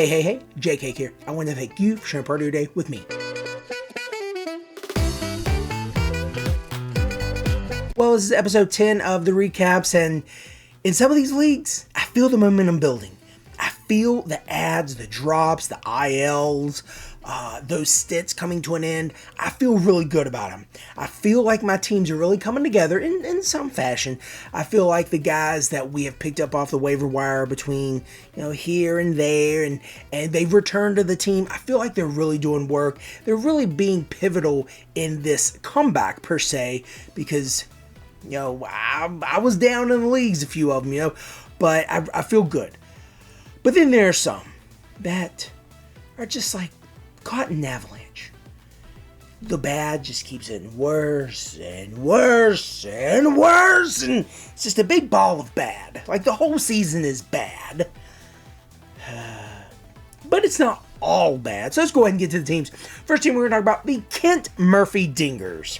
Hey, JK here. I want to thank you for sharing part of your day with me. Well, this is episode 10 of the recaps, and in some of these leagues, I feel the momentum building. I feel the ads, the drops, the ILs, those stints coming to an end. I feel really good about them. I feel like my teams are really coming together in some fashion. I feel like the guys that we have picked up off the waiver wire between, here and there, and they've returned to the team. I feel like they're really doing work. They're really being pivotal in this comeback, per se, because, I was down in the leagues, a few of them, but I feel good. But then there are some that are just like caught in an avalanche. The bad just keeps getting worse and worse and worse, and it's just a big ball of bad. Like the whole season is bad. But it's not all bad. So let's go ahead and get to the teams. First team we're going to talk about, the Kent Murphy Dingers.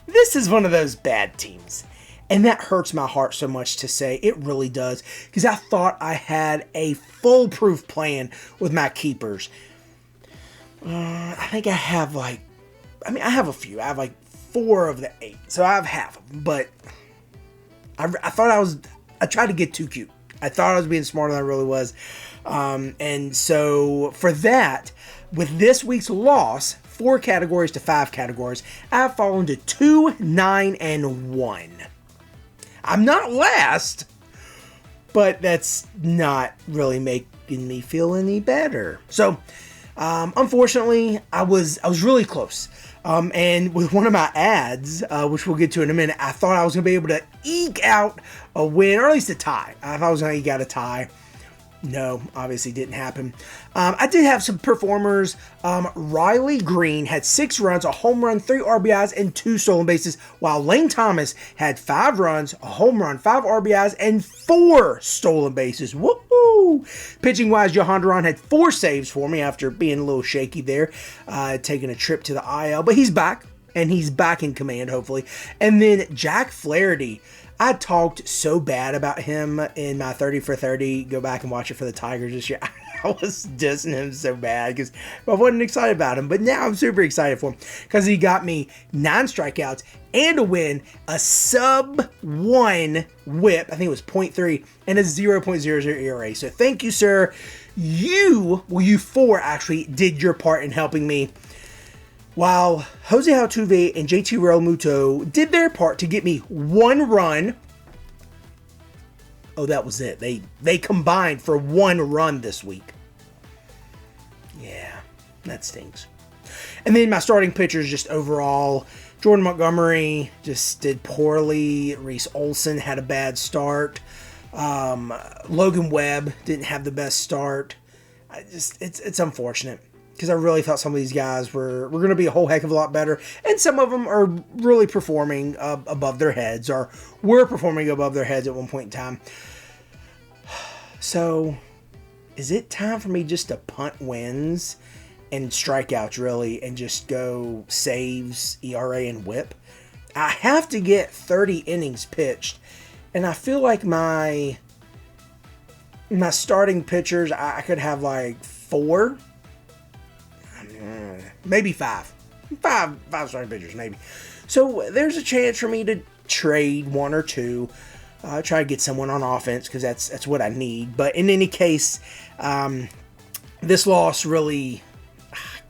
This is one of those bad teams. And that hurts my heart so much to say. It really does. Because I thought I had a foolproof plan with my keepers. I think I have I have a few. I have 4 of the 8. So I have half of them. But I tried to get too cute. I thought I was being smarter than I really was. And so for that, with this week's loss, 4 categories to 5 categories, I've fallen to 2, 9, and 1. I'm not last, but that's not really making me feel any better. So, unfortunately, I was really close. And with one of my ads, which we'll get to in a minute, I thought I was going to be able to eke out a win, or at least a tie. I thought I was going to eke out a tie. No, obviously didn't happen. I did have some performers. Riley Green had 6 runs, a home run, 3 RBIs, and 2 stolen bases, while Lane Thomas had 5 runs, a home run, 5 RBIs, and 4 stolen bases. Woohoo! Pitching-wise, Johan Duran had 4 saves for me after being a little shaky there, taking a trip to the IL, but he's back, and he's back in command, hopefully. And then Jack Flaherty. I talked so bad about him in my 30 for 30. Go back and watch it for the Tigers this year. I was dissing him so bad because I wasn't excited about him. But now I'm super excited for him because he got me 9 strikeouts and a win, a sub-1 whip. I think it was 0.3 and a 0.00 ERA. So thank you, sir. You 4 actually did your part in helping me. While Jose Altuve and JT Realmuto did their part to get me 1 run. Oh, that was it. They combined for 1 run this week. Yeah, that stings. And then my starting pitchers just overall. Jordan Montgomery just did poorly. Reese Olson had a bad start. Logan Webb didn't have the best start. It's unfortunate. Because I really thought some of these guys were going to be a whole heck of a lot better. And some of them are really performing above their heads, or were performing above their heads at one point in time. So, is it time for me just to punt wins and strikeouts, really, and just go saves, ERA, and whip? I have to get 30 innings pitched. And I feel like my starting pitchers, I could have 4. Maybe 5 starting pitchers, maybe. So there's a chance for me to trade 1 or 2, try to get someone on offense because that's what I need. But in any case, this loss really,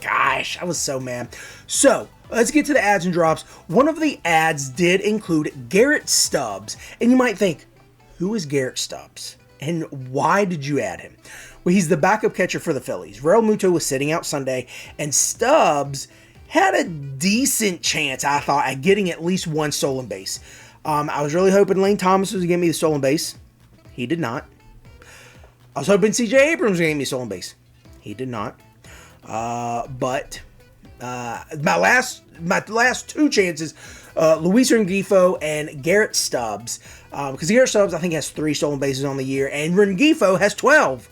gosh, I was so mad. So let's get to the ads and drops. One of the ads did include Garrett Stubbs, and you might think, who is Garrett Stubbs, and why did you add him? Well, he's the backup catcher for the Phillies. Realmuto was sitting out Sunday, and Stubbs had a decent chance, I thought, at getting at least 1 stolen base. I was really hoping Lane Thomas was going to give me the stolen base. He did not. I was hoping CJ Abrams was going to give me a stolen base. He did not. But my last 2 chances, Luis Rengifo and Garrett Stubbs. Because Garrett Stubbs, I think, has 3 stolen bases on the year, and Rengifo has 12.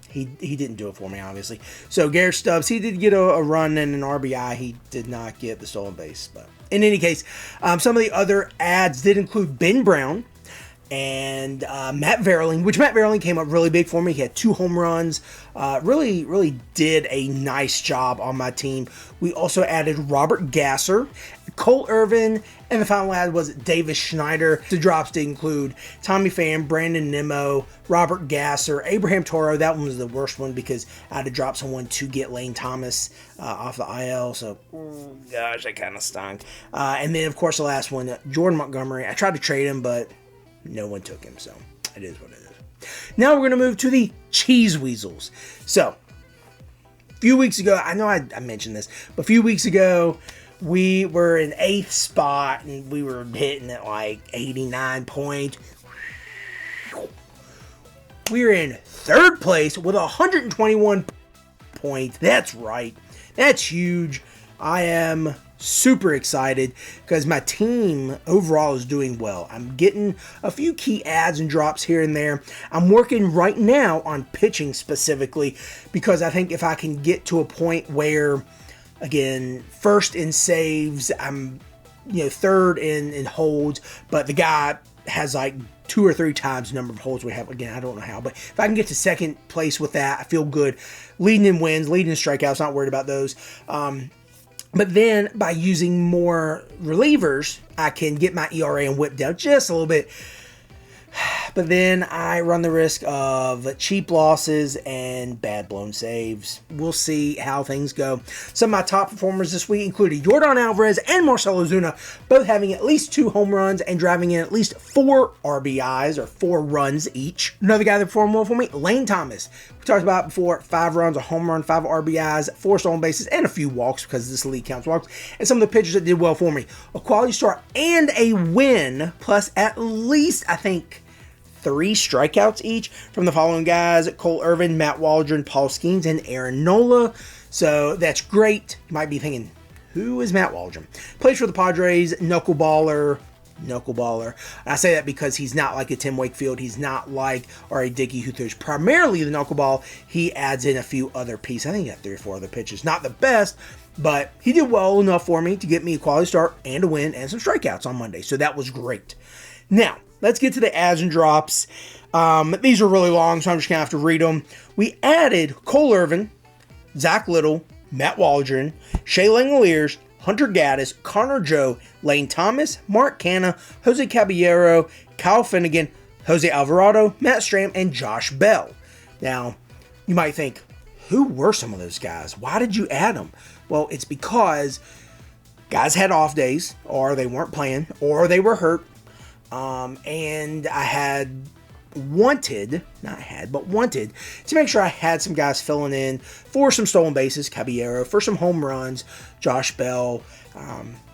He didn't do it for me, obviously. So Garrett Stubbs, he did get a run and an RBI. He did not get the stolen base. But in any case, some of the other ads did include Ben Brown, and Matt Verling, which Matt Verling came up really big for me. He had 2 home runs. Really did a nice job on my team. We also added Robert Gasser, Cole Irvin, and the final ad was Davis Schneider. The drops did include Tommy Pham, Brandon Nimmo, Robert Gasser, Abraham Toro. That one was the worst one because I had to drop someone to get Lane Thomas off the IL. So, gosh, that kind of stunk. And then, of course, the last one, Jordan Montgomery. I tried to trade him, but no one took him, so it is what it is. Now we're going to move to the Cheese Weasels. So, a few weeks ago, I know I mentioned this, but a few weeks ago, we were in 8th spot, and we were hitting at like 89 points. We're in 3rd place with 121 points. That's right. That's huge. I am super excited because my team overall is doing well. I'm getting a few key adds and drops here and there. I'm working right now on pitching specifically because I think if I can get to a point where, again, 1st in saves, I'm 3rd in holds, but the guy has like 2 or 3 times the number of holds we have. Again, I don't know how, but if I can get to 2nd place with that, I feel good. Leading in wins, leading in strikeouts, not worried about those. But then by using more relievers, I can get my ERA and whip down just a little bit. But then I run the risk of cheap losses and bad blown saves. We'll see how things go. Some of my top performers this week included Yordan Alvarez and Marcell Ozuna, both having at least 2 home runs and driving in at least 4 RBIs or 4 runs each. Another guy that performed well for me, Lane Thomas. We talked about before, 5 runs, a home run, 5 RBIs, 4 stolen bases, and a few walks because this league counts walks. And some of the pitchers that did well for me. A quality start and a win, plus at least, I think, 3 strikeouts each from the following guys: Cole Irvin, Matt Waldron, Paul Skeens, and Aaron Nola. So that's great. You might be thinking, who is Matt Waldron? Plays for the Padres, knuckleballer. I say that because he's not like a Tim Wakefield. He's not like R.A. Dickey, who throws primarily the knuckleball. He adds in a few other pieces. I think he got 3 or 4 other pitches. Not the best, but he did well enough for me to get me a quality start and a win and some strikeouts on Monday. So that was great. Now, let's get to the adds and drops. These are really long, so I'm just going to have to read them. We added Cole Irvin, Zach Little, Matt Waldron, Shea Langoliers, Hunter Gaddis, Connor Joe, Lane Thomas, Mark Canha, Jose Caballero, Kyle Finnegan, Jose Alvarado, Matt Stram, and Josh Bell. Now, you might think, who were some of those guys? Why did you add them? Well, it's because guys had off days, or they weren't playing, or they were hurt. And I had wanted to make sure I had some guys filling in for some stolen bases, Caballero, for some home runs, Josh Bell,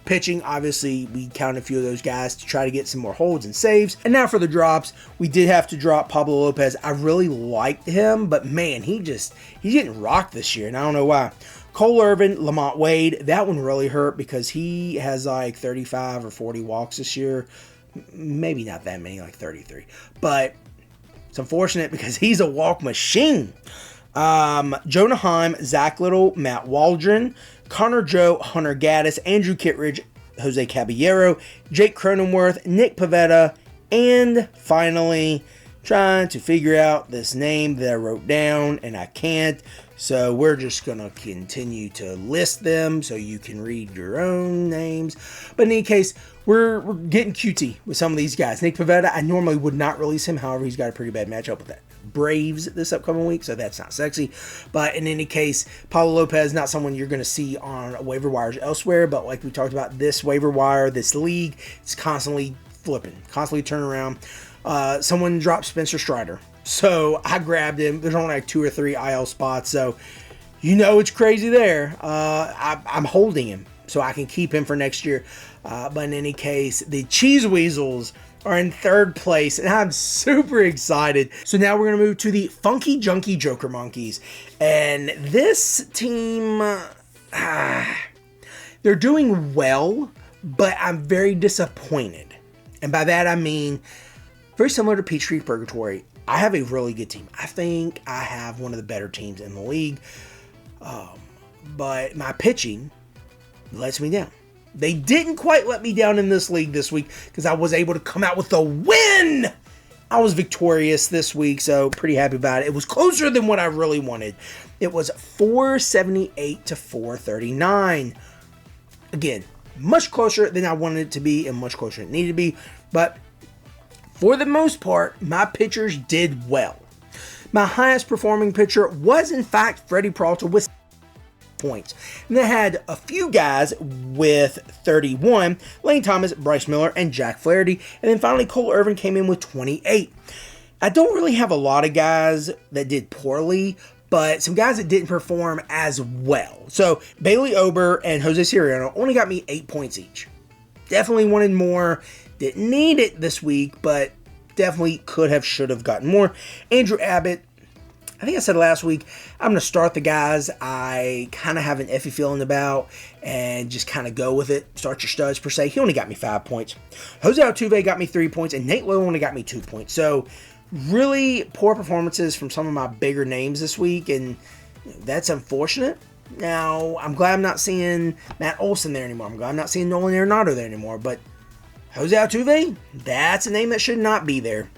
pitching. Obviously, we counted a few of those guys to try to get some more holds and saves. And now for the drops, we did have to drop Pablo Lopez. I really liked him, but man, he's getting rocked this year, and I don't know why. Cole Irvin, Lamont Wade, that one really hurt because he has like 35 or 40 walks this year. Maybe not that many, like 33. But it's unfortunate because he's a walk machine. Jonah Heim, Zach Little, Matt Waldron, Connor Joe, Hunter Gaddis, Andrew Kittredge, Jose Caballero, Jake Cronenworth, Nick Pivetta, and finally, trying to figure out this name that I wrote down, and I can't. So we're just going to continue to list them so you can read your own names. But in any case, we're getting QT with some of these guys. Nick Pivetta, I normally would not release him. However, he's got a pretty bad matchup with that Braves this upcoming week, so that's not sexy. But in any case, Pablo Lopez, not someone you're going to see on waiver wires elsewhere. But like we talked about, this waiver wire, this league, it's constantly flipping, constantly turning around. Someone dropped Spencer Strider. So I grabbed him. There's only like 2 or 3 IL spots, so it's crazy there. I'm holding him so I can keep him for next year. But in any case, the Cheese Weasels are in 3rd place, and I'm super excited. So now we're going to move to the Funky Junky Joker Monkeys. And this team, they're doing well, but I'm very disappointed. And by that I mean, very similar to Peachtree Purgatory, I have a really good team. I think I have one of the better teams in the league. But my pitching lets me down. They didn't quite let me down in this league this week because I was able to come out with a win. I was victorious this week, so pretty happy about it. It was closer than what I really wanted. It was 478 to 439. Again, much closer than I wanted it to be and much closer than it needed to be. But for the most part, my pitchers did well. My highest performing pitcher was, in fact, Freddie Peralta with points. And they had a few guys with 31, Lane Thomas, Bryce Miller, and Jack Flaherty. And then finally, Cole Irvin came in with 28. I don't really have a lot of guys that did poorly, but some guys that didn't perform as well. So Bailey Ober and Jose Siriano only got me 8 points each. Definitely wanted more. Didn't need it this week, but definitely could have, should have gotten more. Andrew Abbott, I think I said last week, I'm going to start the guys I kind of have an iffy feeling about and just kind of go with it. Start your studs, per se. He only got me 5 points. Jose Altuve got me 3 points, and Nate Lowe only got me 2 points. So, really poor performances from some of my bigger names this week, and that's unfortunate. Now, I'm glad I'm not seeing Matt Olson there anymore. I'm glad I'm not seeing Nolan Arenado there anymore, but Jose Altuve, that's a name that should not be there.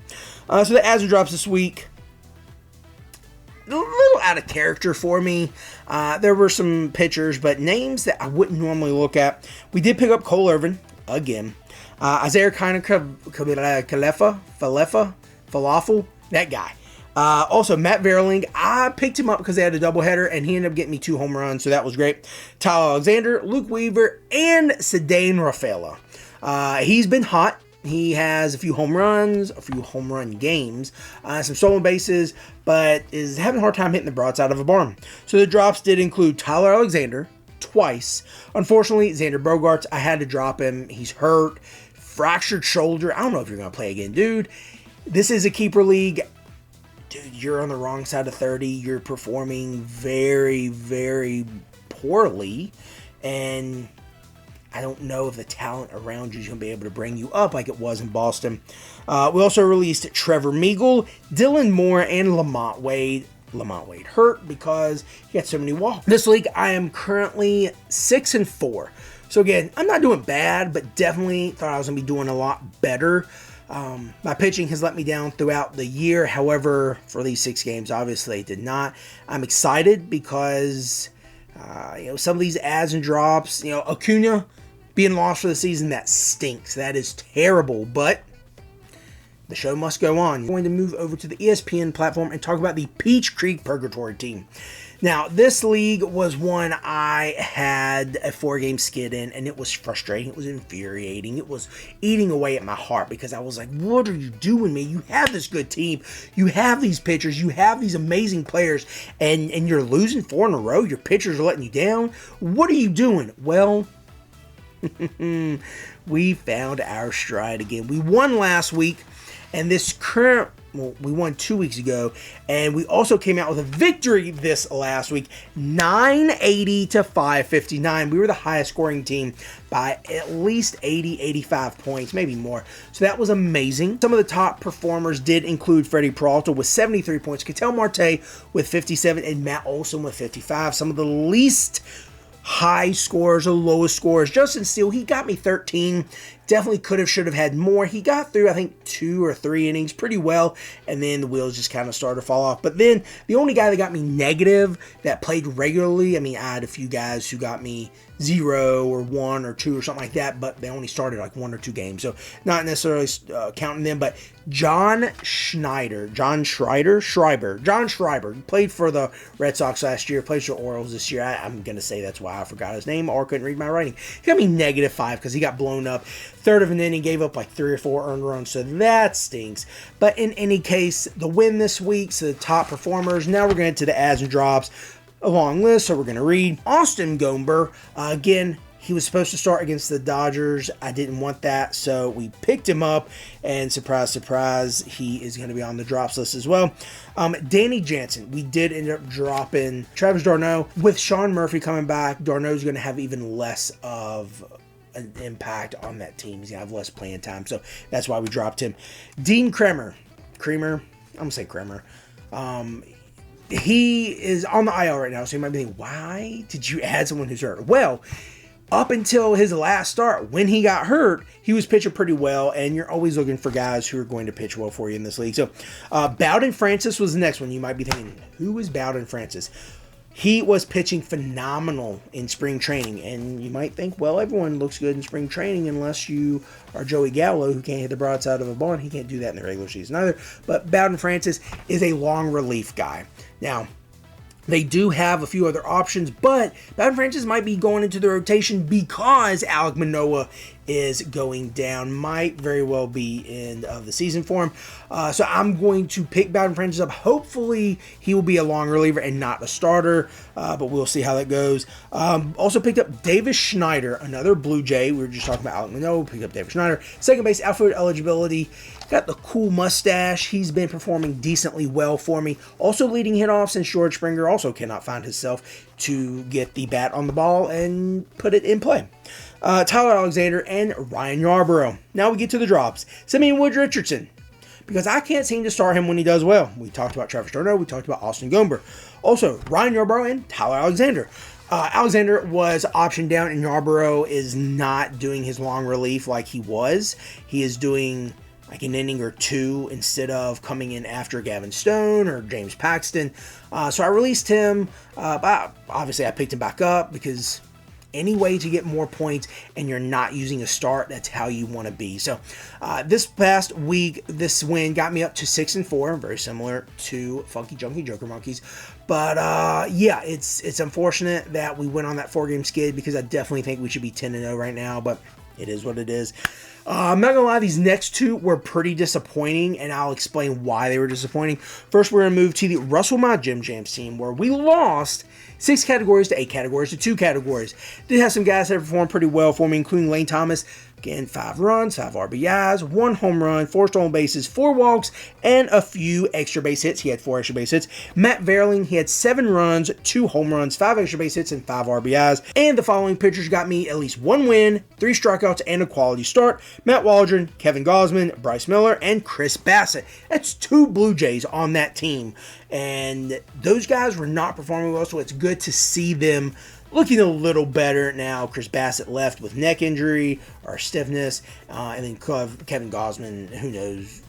So the ads and drops this week, a little out of character for me. There were some pitchers, but names that I wouldn't normally look at. We did pick up Cole Irvin again. Isaiah Falafel, that guy. Also, Matt Verling, I picked him up because they had a doubleheader, and he ended up getting me 2 home runs, so that was great. Tyler Alexander, Luke Weaver, and Cedane Rafaela. He's been hot. He has a few home runs, a few home run games, some stolen bases, but is having a hard time hitting the broadside of a barn. So the drops did include Tyler Alexander twice. Unfortunately, Xander Bogaerts, I had to drop him. He's hurt, fractured shoulder. I don't know if you're going to play again, dude. This is a keeper league. Dude, you're on the wrong side of 30. You're performing very, very poorly, and I don't know if the talent around you is going to be able to bring you up like it was in Boston. We also released Trevor Meagle, Dylan Moore, and Lamont Wade. Lamont Wade hurt because he had so many walks. This league, I am currently 6-4. So again, I'm not doing bad, but definitely thought I was going to be doing a lot better. My pitching has let me down throughout the year. However, for these 6 games, obviously it did not. I'm excited because some of these ads and drops, Acuna being lost for the season, that stinks. That is terrible, but the show must go on. I'm going to move over to the ESPN platform and talk about the Peach Creek Purgatory team. Now, this league was one I had a 4-game skid in, and it was frustrating. It was infuriating. It was eating away at my heart because I was like, what are you doing, man? You have this good team. You have these pitchers. You have these amazing players, and you're losing 4 in a row. Your pitchers are letting you down. What are you doing? Well, we found our stride again. We won last week, and we won 2 weeks ago, and we also came out with a victory this last week, 980 to 559. We were the highest scoring team by at least 80, 85 points, maybe more. So that was amazing. Some of the top performers did include Freddie Peralta with 73 points, Ketel Marte with 57, and Matt Olson with 55. Some of the least high scores or lowest scores, Justin Steele, he got me 13. Definitely could have, should have had more. He got through, I think, 2 or 3 innings pretty well, and then the wheels just kind of started to fall off. But then the only guy that got me negative that played regularly, I had a few guys who got me 0 or 1 or 2 or something like that, but they only started like 1 or 2 games, so not necessarily counting them. But John Schreiber, he played for the Red Sox last year, plays for Orioles this year. I'm going to say that's why I forgot his name or couldn't read my writing. He got me -5 because he got blown up. Third of an inning, gave up like 3 or 4 earned runs, so that stinks. But in any case, the win this week, so the top performers. Now we're going to the ads and drops. A long list, so we're going to read. Austin Gomber, again, he was supposed to start against the Dodgers. I didn't want that, so we picked him up, and surprise, surprise, he is going to be on the drops list as well. Danny Jansen, we did end up dropping Travis d'Arnaud. With Sean Murphy coming back, d'Arnaud's going to have even less of an impact on that team. He's going to have less playing time, so that's why we dropped him. Dean Kremer, I'm going to say Kremer. He is on the IL right now, so you might be thinking, why did you add someone who's hurt? Well, up until his last start, when he got hurt, he was pitching pretty well, and you're always looking for guys who are going to pitch well for you in this league. So, Bowden Francis was the next one. You might be thinking, who is Bowden Francis? He was pitching phenomenal in spring training, and you might think, well, everyone looks good in spring training unless you are Joey Gallo, who can't hit the broadside of a barn. He can't do that in the regular season either. But Bowden Francis is a long relief guy. Now, they do have a few other options, but Bowden Francis might be going into the rotation because Alek Manoah is going down. Might very well be end of the season for him. So I'm going to pick Bowden Francis up. Hopefully he will be a long reliever and not a starter, but we'll see how that goes. Also picked up Davis Schneider, another Blue Jay. We were just talking about Alek Manoah. Picked up Davis Schneider. Second base outfield eligibility. Got the cool mustache. He's been performing decently well for me. Also leading hit-off since George Springer also cannot find himself to get the bat on the ball and put it in play. Tyler Alexander and Ryan Yarbrough. Now we get to the drops. Simeon Woods Richardson, because I can't seem to start him when he does well. We talked about Travis D'Arnaud. We talked about Austin Gomber. Also, Ryan Yarbrough and Tyler Alexander. Alexander was optioned down, and Yarbrough is not doing his long relief like he was. He is doing like an inning or two instead of coming in after Gavin Stone or James Paxton. So I released him, but obviously I picked him back up because any way to get more points and you're not using a start, that's how you want to be. So this past week, this win got me up to 6-4, very similar to Funky Junky Joker Monkeys. But yeah, it's unfortunate that we went on that 4-game skid because I definitely think we should be 10-0 right now, but it is what it is. I'm not going to lie, these next two were pretty disappointing, and I'll explain why they were disappointing. First, we're going to move to the Russell My Gym Jams team, where we lost 6 categories to 8 categories to 2 categories. Did have some guys that performed pretty well for me, including Lane Thomas. Again, 5 runs, 5 RBIs, 1 home run, 4 stolen bases, 4 walks, and a few extra base hits. He had 4 extra base hits. Matt Verling, he had 7 runs, 2 home runs, 5 extra base hits, and 5 RBIs. And the following pitchers got me at least 1 win, 3 strikeouts, and a quality start. Matt Waldron, Kevin Gausman, Bryce Miller, and Chris Bassett. That's 2 Blue Jays on that team. And those guys were not performing well, so it's good to see them looking a little better now. Chris Bassett left with neck injury or stiffness, and then Kevin Gausman, who knows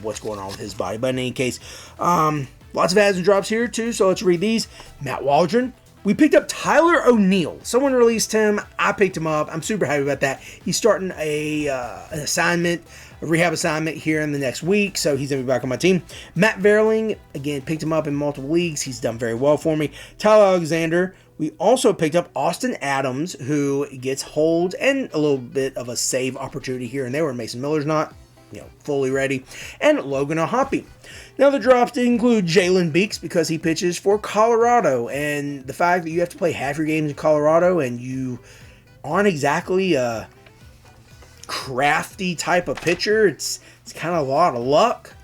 what's going on with his body. But in any case, lots of adds and drops here too, so let's read these. Matt Waldron. We picked up Tyler O'Neill. Someone released him. I picked him up. I'm super happy about that. He's starting an assignment, a rehab assignment here in the next week, so he's going to be back on my team. Matt Verling, again, picked him up in multiple leagues. He's done very well for me. Tyler Alexander. We also picked up Austin Adams, who gets hold and a little bit of a save opportunity here and there where Mason Miller's not, fully ready. And Logan O'Hoppe. Now the drops did include Jalen Beeks because he pitches for Colorado, and the fact that you have to play half your games in Colorado and you aren't exactly a crafty type of pitcher, it's kind of a lot of luck.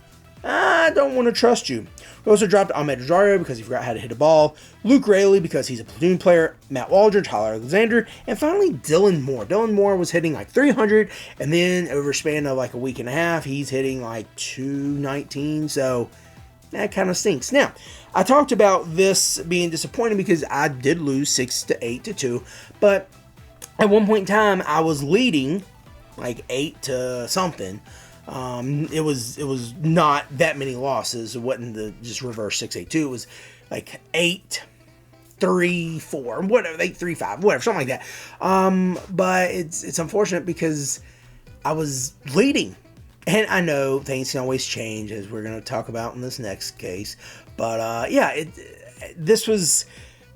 I don't want to trust you. We also dropped Ahmed Rosario because he forgot how to hit a ball, Luke Raley because he's a platoon player, Matt Waldron, Tyler Alexander, and finally Dylan Moore. Dylan Moore was hitting like 300, and then over a span of like a week and a half, he's hitting like 219, so that kind of stinks. Now, I talked about this being disappointing because I did lose 6-8 to 2, but at one point in time, I was leading like 8 to something. It was not that many losses. It wasn't the just reverse 6-8-2. It was like 8-3-4, whatever, 8-3-5, whatever, something like that. But it's unfortunate because I was leading, and I know things can always change, as we're going to talk about in this next case. But yeah, this was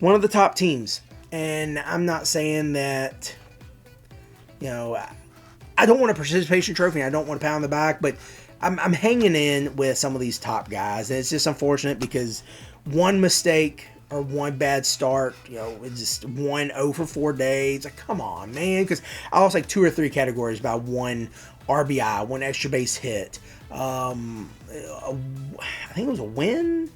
one of the top teams, and I'm not saying that I don't want a participation trophy. I don't want a pat on the back, but I'm hanging in with some of these top guys, and it's just unfortunate because one mistake or one bad start, it's just 1 for 4 days. Like, come on, man, because I lost like 2 or 3 categories by 1 RBI, 1 extra base hit. I think it was a win.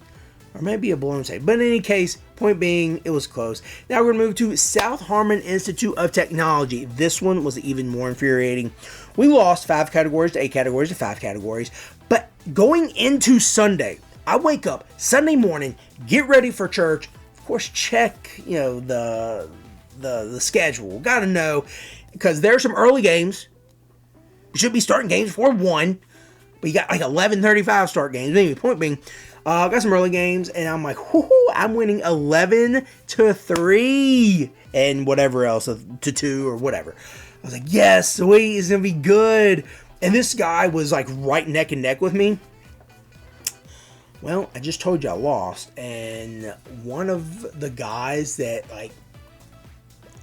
Or maybe a blown save. But in any case, point being, it was close. Now we're going to move to South Harmon Institute of Technology. This one was even more infuriating. We lost 5 categories to 8 categories to 5 categories. But going into Sunday, I wake up Sunday morning, get ready for church. Of course, check, the the schedule. Got to know, because there's some early games. You should be starting games before 1, but you got like 11:35 start games. Anyway, point being, got some early games, and I'm like, whoo, I'm winning 11-3 and whatever else, to 2 or whatever. I was like, yes, sweet, it's gonna be good. And this guy was like right neck and neck with me. Well, I just told you I lost, and one of the guys that like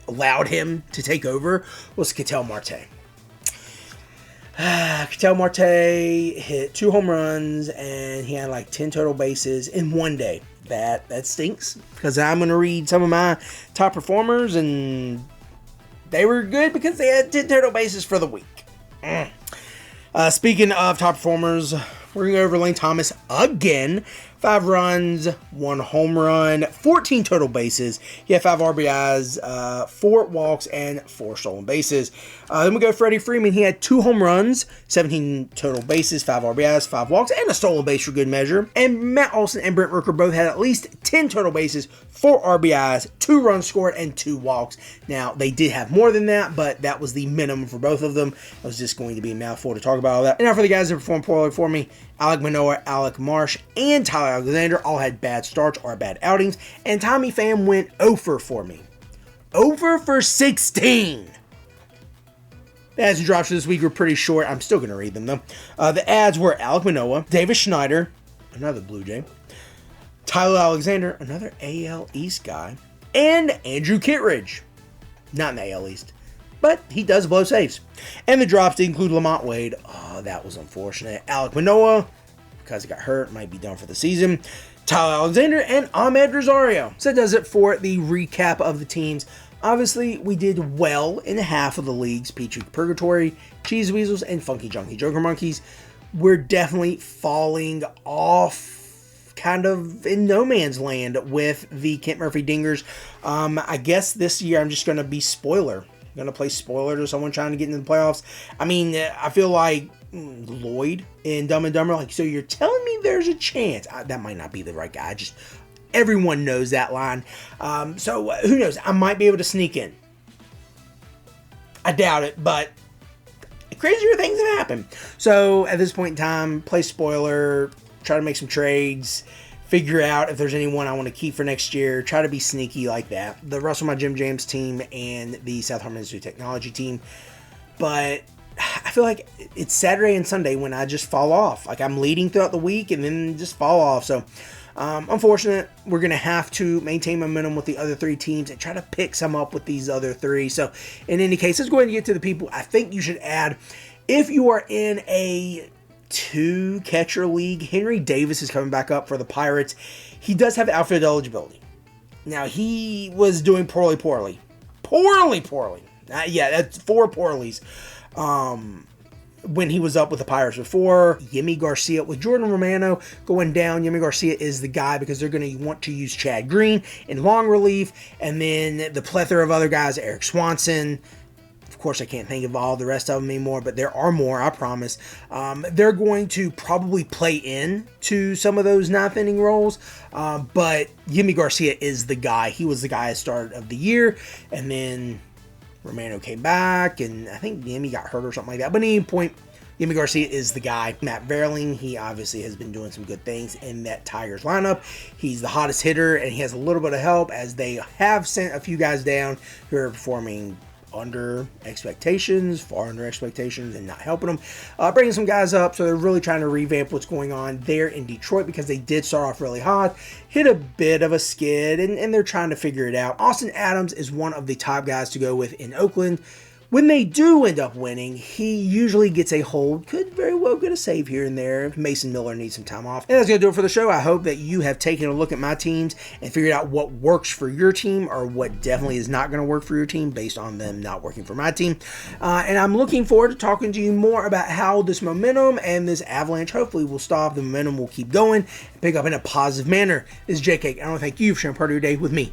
allowed him to take over was Ketel Marte. Ketel Marte hit 2 home runs, and he had like 10 total bases in one day. That stinks, because I'm going to read some of my top performers, and they were good because they had 10 total bases for the week. Speaking of top performers, we're going to go over Lane Thomas again. 5 runs, 1 home run, 14 total bases. He had 5 RBIs, 4 walks, and 4 stolen bases. Then we go Freddie Freeman. He had 2 home runs, 17 total bases, 5 RBIs, 5 walks, and a stolen base for good measure. And Matt Olson and Brent Rooker both had at least 10 total bases, 4 RBIs, 2 runs scored, and 2 walks. Now, they did have more than that, but that was the minimum for both of them. It was just going to be a mouthful to talk about all that. And now for the guys that performed poorly for me, Alek Manoah, Alec Marsh, and Tyler Alexander all had bad starts or bad outings, and Tommy Pham went over for me. Over for 16. The ads and drops for this week were pretty short. I'm still going to read them, though. The ads were Alek Manoah, Davis Schneider, another Blue Jay, Tyler Alexander, another AL East guy, and Andrew Kittredge. Not in the AL East, but he does blow saves. And the drops include Lamont Wade. Oh, that was unfortunate. Alek Manoah, because he got hurt, might be done for the season. Tyler Alexander and Ahmed Rosario. So that does it for the recap of the teams. Obviously, we did well in half of the leagues. Petrie Purgatory, Cheese Weasels, and Funky Junky Joker Monkeys. We're definitely falling off kind of in no man's land with the Kent Murphy Dingers. I guess this year I'm just going to be spoiler. I'm going to play spoiler to someone trying to get into the playoffs. I mean, I feel like Lloyd in Dumb and Dumber, like, so you're telling me there's a chance. That might not be the right guy. Everyone knows that line. So who knows? I might be able to sneak in. I doubt it, but crazier things have happened. So at this point in time, play spoiler, try to make some trades, figure out if there's anyone I want to keep for next year, try to be sneaky like that. The Russell My Jim Jams team and the South Harmon Institute Technology team. But I feel like it's Saturday and Sunday when I just fall off. Like, I'm leading throughout the week and then just fall off. So, unfortunate. We're going to have to maintain momentum with the other 3 teams and try to pick some up with these other 3. So, in any case, let's go ahead and get to the people I think you should add. If you are in a 2-catcher league, Henry Davis is coming back up for the Pirates. He does have outfield eligibility. Now, he was doing poorly. Yeah, that's 4 poorlies. When he was up with the Pirates before. Yimi Garcia with Jordan Romano going down. Yimi Garcia is the guy because they're going to want to use Chad Green in long relief. And then the plethora of other guys, Eric Swanson. Of course, I can't think of all the rest of them anymore, but there are more, I promise. They're going to probably play in to some of those 9th inning roles. But Yimi Garcia is the guy. He was the guy at the start of the year. And then Romano came back, and I think Yimi got hurt or something like that. But at any point, Yimi Garcia is the guy. Matt Verling, he obviously has been doing some good things in that Tigers lineup. He's the hottest hitter, and he has a little bit of help as they have sent a few guys down who are performing under expectations, far under expectations, and not helping them. Bringing some guys up, so they're really trying to revamp what's going on there in Detroit because they did start off really hot, hit a bit of a skid, and they're trying to figure it out. Austin Adams is one of the top guys to go with in Oakland. When they do end up winning, he usually gets a hold. Could very well get a save here and there if Mason Miller needs some time off. And that's going to do it for the show. I hope that you have taken a look at my teams and figured out what works for your team or what definitely is not going to work for your team based on them not working for my team. And I'm looking forward to talking to you more about how this momentum and this Avalanche hopefully will stop. The momentum will keep going and pick up in a positive manner. This is JK. I want to thank you for sharing part of your day with me.